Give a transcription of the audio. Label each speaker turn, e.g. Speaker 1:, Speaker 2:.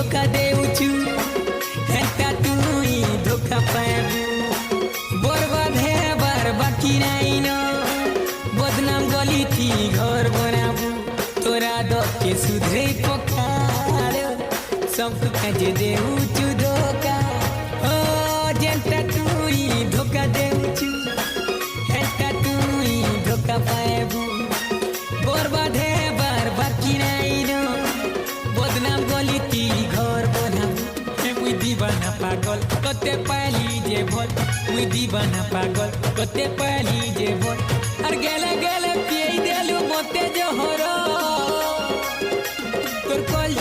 Speaker 1: धोखा देउछु हेता तुई धोखा पाबु बर्बाद हेबार बाकी नाइन बदनाम गली थी घर बनाबू तोरा दके सुधरे पखार सबको काजे देउछु धोखा ओ जेंता तुई धोखा देउछु हेता तुई धोखा पाबू बर्बाद हेबार बाकी नाइन बदनाम गली थी घर बनाबू मुई दीवाना पागल कते पाली जे भल मुई दीवाना पागल कते पाली जे भल और गेले गेले पिए देलु मते जोहर तोर कल